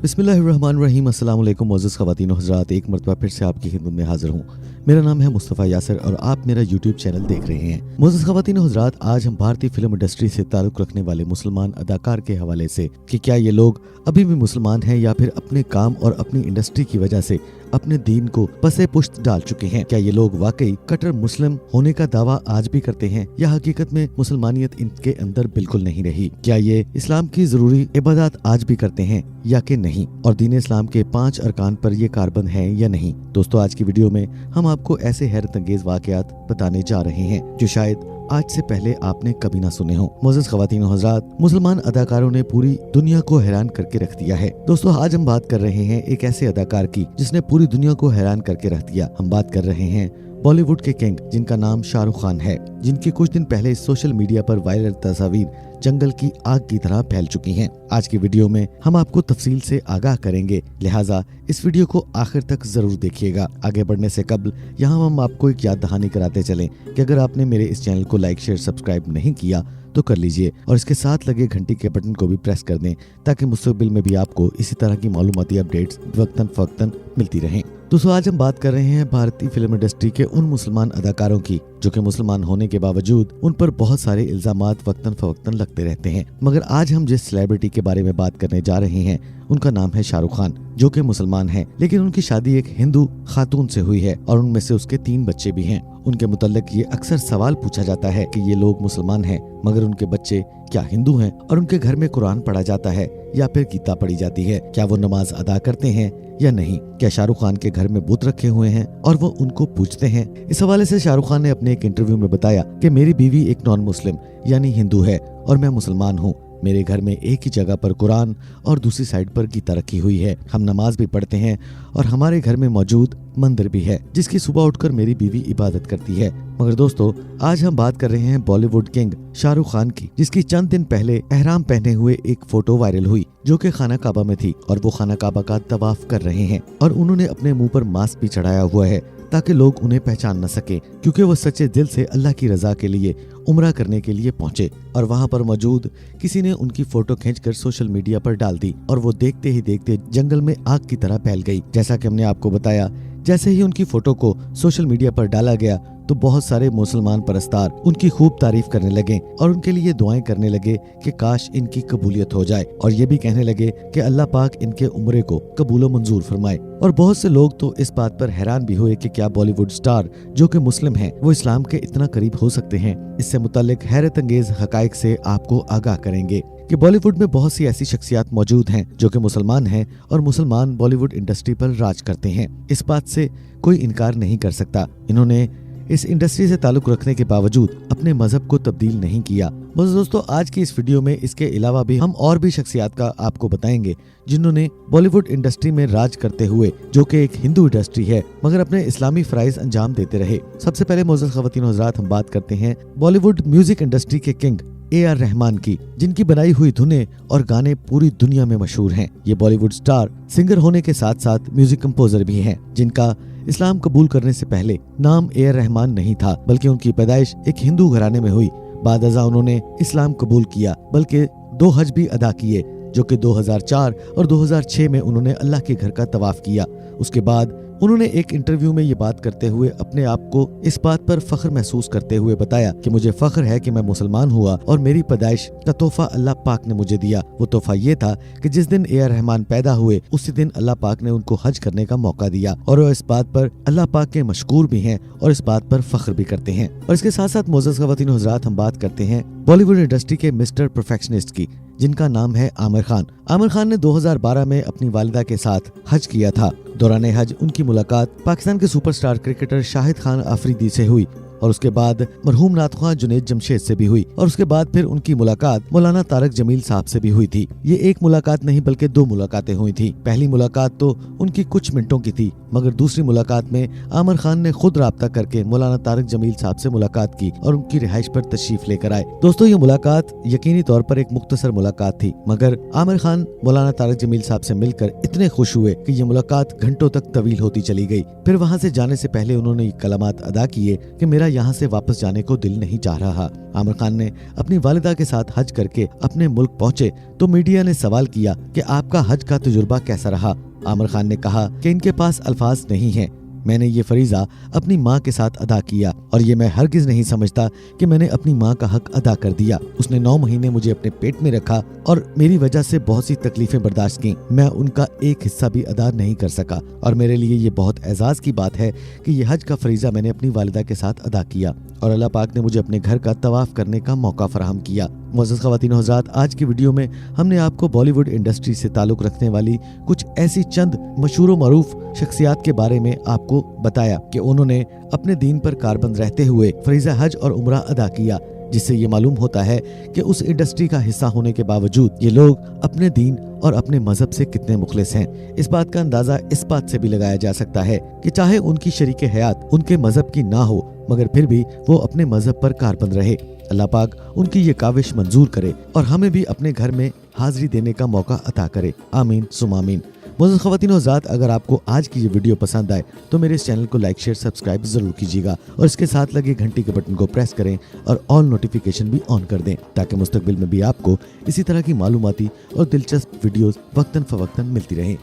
बिस्मिल्लाहिर्रहमानिर्रहीम। अस्सलाम वालेकुम मोअज़्ज़ज़ ख़वातीन व हज़रात, एक मरतबा फिर से आपकी खिदमत में हाजिर हूँ। मेरा नाम है मुस्तफ़ा यासर और आप मेरा यूट्यूब चैनल देख रहे हैं। मोअज़्ज़ज़ ख़वातीन व हज़रात, आज हम भारतीय फिल्म इंडस्ट्री से ताल्लुक़ रखने वाले मुसलमान अदाकार के हवाले से कि क्या ये लोग अभी भी मुसलमान हैं या फिर अपने काम और अपनी इंडस्ट्री की वजह से अपने दीन को पसे पुश्त डाल चुके हैं। क्या ये लोग वाकई कट्टर मुस्लिम होने का दावा आज भी करते हैं या हकीकत में मुसलमानियत इनके अंदर बिल्कुल नहीं रही। क्या ये इस्लाम की जरूरी इबादत आज भी करते हैं या कि नहीं, और दीन इस्लाम के 5 अरकान पर ये कारबंद है या नहीं। दोस्तों, आज की वीडियो में हम आपको ऐसे हैरत अंगेज वाकयात बताने जा रहे हैं जो शायद आज से पहले आपने कभी ना सुने हो। मोअज़्ज़ज़ ख़वातीन व हज़रात, मुसलमान अदाकारों ने पूरी दुनिया को हैरान करके रख दिया है। दोस्तों, आज हम बात कर रहे हैं एक ऐसे अदाकार की जिसने पूरी दुनिया को हैरान करके रख दिया। हम बात कर रहे हैं बॉलीवुड के किंग जिनका नाम शाहरुख खान है, जिनकी कुछ दिन पहले सोशल मीडिया पर वायरल तस्वीर जंगल की आग की तरह फैल चुकी हैं। आज की वीडियो में हम आपको तफसील से आगाह करेंगे, लिहाजा इस वीडियो को आखिर तक जरूर देखिएगा। आगे बढ़ने से कबल यहाँ हम आपको एक याद दहानी कराते चलें कि अगर आपने मेरे इस चैनल को लाइक शेयर सब्सक्राइब नहीं किया तो कर लीजिए और इसके साथ लगे घंटी के बटन को भी प्रेस कर दें ताकि मुस्तकबिल में भी आपको इसी तरह की मालूमाती अपडेट्स वक्तन फवक्तन मिलती रहें। दोस्तों, आज हम बात कर रहे हैं भारतीय फिल्म इंडस्ट्री के उन मुसलमान अदाकारों की जो कि मुसलमान होने के बावजूद उन पर बहुत सारे इल्जामात वक्तन फवक्तन लगते रहते हैं। मगर आज हम जिस सेलिब्रिटी के बारे में बात करने जा रहे हैं उनका नाम है शाहरुख खान, जो कि मुसलमान हैं, लेकिन उनकी शादी एक हिंदू खातून से हुई है और उनमें से उसके 3 बच्चे भी हैं। उनके मुतल्लिक ये अक्सर सवाल पूछा जाता है कि ये लोग मुसलमान हैं मगर उनके बच्चे क्या हिंदू हैं, और उनके घर में कुरान पढ़ा जाता है या फिर गीता पढ़ी जाती है, क्या वो नमाज अदा करते हैं या नहीं, क्या शाहरुख खान के घर में बुत रखे हुए हैं और वो उनको पूजते हैं। इस हवाले से शाहरुख खान ने अपने एक इंटरव्यू में बताया कि मेरी बीवी एक नॉन मुस्लिम यानी हिंदू है और मैं मुसलमान हूँ। मेरे घर में एक ही जगह पर कुरान और दूसरी साइड पर गीता रखी हुई है। हम नमाज भी पढ़ते हैं और हमारे घर में मौजूद मंदिर भी है जिसकी सुबह उठकर मेरी बीवी इबादत करती है। मगर दोस्तों, आज हम बात कर रहे हैं बॉलीवुड किंग शाहरुख खान की, जिसकी चंद दिन पहले एहराम पहने हुए एक फोटो वायरल हुई जो कि खाना काबा में थी और वो खाना काबा का तवाफ कर रहे हैं और उन्होंने अपने मुंह पर मास्क भी चढ़ाया हुआ है ताकि लोग उन्हें पहचान न सके, क्योंकि वो सच्चे दिल से अल्लाह की रजा के लिए उम्रा करने के लिए पहुंचे। और वहां पर मौजूद किसी ने उनकी फोटो खींचकर सोशल मीडिया पर डाल दी और वो देखते ही देखते जंगल में आग की तरह फैल गई। जैसा कि हमने आपको बताया, जैसे ही उनकी फोटो को सोशल मीडिया पर डाला गया तो बहुत सारे मुसलमान परस्तार उनकी खूब तारीफ करने लगे और उनके लिए दुआएं करने लगे कि काश इनकी कबूलियत हो जाए, और ये भी कहने लगे कि अल्लाह पाक इनके उम्रे को कबूल मंजूर फरमाए। और बहुत से लोग तो इस बात पर हैरान भी हुए कि क्या बॉलीवुड स्टार जो कि मुस्लिम हैं वो इस्लाम के इतना करीब हो सकते हैं। इससे मुताल्लिक हैरत अंगेज हकाइक से आपको आगाह करेंगे कि बॉलीवुड में बहुत सी ऐसी शख्सियात मौजूद हैं जो कि मुसलमान हैं और मुसलमान बॉलीवुड इंडस्ट्री पर राज करते हैं। इस बात से कोई इनकार नहीं कर सकता। इन्होंने इस इंडस्ट्री से ताल्लुक रखने के बावजूद अपने मजहब को तब्दील नहीं किया। बस दोस्तों, आज की इस वीडियो में इसके अलावा भी हम और भी शख्सियात का आपको बताएंगे जिन्होंने बॉलीवुड इंडस्ट्री में राज करते हुए, जो कि एक हिंदू इंडस्ट्री है, मगर अपने इस्लामी फराइज अंजाम देते रहे। सबसे पहले मोअज़्ज़ज़ ख़वातीन व हज़रात, हम बात करते हैं बॉलीवुड म्यूजिक इंडस्ट्री के किंग AR रहमान की, जिनकी बनाई हुई धुनें और गाने पूरी दुनिया में मशहूर हैं। ये बॉलीवुड स्टार सिंगर होने के साथ साथ म्यूजिक कंपोजर भी हैं, जिनका इस्लाम कबूल करने से पहले नाम AR रहमान नहीं था, बल्कि उनकी पैदाइश एक हिंदू घराने में हुई। बाद अज़ा उन्होंने इस्लाम कबूल किया, बल्कि 2 हज भी अदा किए, जो कि 2004 और 2006 में उन्होंने अल्लाह के घर का तवाफ किया। उसके बाद उन्होंने एक इंटरव्यू में ये बात करते हुए अपने आप को इस बात पर फख्र महसूस करते हुए बताया कि मुझे फख्र है कि मैं मुसलमान हुआ और मेरी पैदाइश का तोहफा अल्लाह पाक ने मुझे दिया। वो तोहफा ये था कि जिस दिन AR रहमान पैदा हुए उसी दिन अल्लाह पाक ने उनको हज करने का मौका दिया, और वो इस बात पर अल्लाह पाक के मशकूर भी हैं और इस बात पर फख्र भी करते हैं। और इसके साथ साथ मोअज़्ज़ज़ ख़वातीन व हज़रात, हम बात करते हैं बॉलीवुड इंडस्ट्री के मिस्टर परफेक्शनिस्ट की, जिनका नाम है आमिर खान। आमिर खान ने 2012 में अपनी वालिदा के साथ हज किया था। दौरान हज उनकी मुलाकात पाकिस्तान के सुपरस्टार क्रिकेटर शाहिद खान अफरीदी से हुई और उसके बाद मरहूम नात ख्वां जुनैद जमशेद से भी हुई, और उसके बाद फिर उनकी मुलाकात मौलाना तारक जमील साहब से भी हुई थी। ये एक मुलाकात नहीं बल्कि 2 मुलाकातें हुई थी। पहली मुलाकात तो उनकी कुछ मिनटों की थी, मगर दूसरी मुलाकात में आमिर खान ने खुद राब्ता करके मौलाना तारक जमील साहब से मुलाकात की और उनकी रिहाइश पर तशरीफ लेकर आए। दोस्तों, ये मुलाकात यकीनी तौर पर एक मुख्तसर मुलाकात थी, मगर आमिर खान मौलाना तारक जमील साहब से मिलकर इतने खुश हुए कि ये मुलाकात घंटों तक तवील होती चली गई। फिर वहाँ से जाने से पहले उन्होंने कलमात अदा किए कि मेरा मेरा यहाँ से वापस जाने को दिल नहीं चाह रहा। आमिर खान ने अपनी वालिदा के साथ हज करके अपने मुल्क पहुँचे तो मीडिया ने सवाल किया कि आपका हज का तजुर्बा कैसा रहा। आमिर खान ने कहा कि इनके पास अल्फाज नहीं हैं। मैंने ये फरीजा अपनी माँ के साथ अदा किया और ये मैं हरगिज नहीं समझता कि मैंने अपनी माँ का हक अदा कर दिया। उसने 9 महीने मुझे अपने पेट में रखा और मेरी वजह से बहुत सी तकलीफें बर्दाश्त की। मैं उनका एक हिस्सा भी अदा नहीं कर सका और मेरे लिए ये बहुत एजाज की बात है कि ये हज का फरीजा मैंने अपनी वालिदा के साथ अदा किया और अल्लाह पाक ने मुझे अपने घर का तवाफ करने का मौका फराहम किया। मुअज़्ज़ज़ ख़वातीन व हज़रात, आज की वीडियो में हमने आपको बॉलीवुड इंडस्ट्री से ताल्लुक़ रखने वाली कुछ ऐसी चंद मशहूर व मरूफ शख्सियात के बारे में आपको बताया कि उन्होंने अपने दीन पर कारबंद रहते हुए फरीज़ा हज और उम्रा अदा किया, जिससे ये मालूम होता है कि उस इंडस्ट्री का हिस्सा होने के बावजूद ये लोग अपने दीन और अपने मजहब से कितने मुखलिस हैं। इस बात का अंदाजा इस बात से भी लगाया जा सकता है कि चाहे उनकी शरीके हयात उनके मजहब की ना हो, मगर फिर भी वो अपने मजहब पर कारबंद रहे। अल्लाह पाक उनकी ये काविश मंजूर करे और हमें भी अपने घर में हाजिरी देने का मौका अता करे। आमीन सुम आमीन। मुअज़्ज़ज़ ख़वातीन व हज़रात, अगर आपको आज की ये वीडियो पसंद आए तो मेरे इस चैनल को लाइक शेयर सब्सक्राइब जरूर कीजिएगा और इसके साथ लगे घंटी के बटन को प्रेस करें और ऑल नोटिफिकेशन भी ऑन कर दें, ताकि मुस्तकबिल में भी आपको इसी तरह की मालूमाती और दिलचस्प वीडियोस वक्तन फवक्तन मिलती रहें।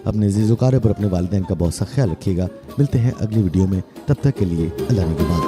अपने ज़ीज़ोकार और अपने वालिदैन का बहुत सा ख्याल रखिएगा। मिलते हैं अगली वीडियो में, तब तक के लिए अल्लाह निगहबान।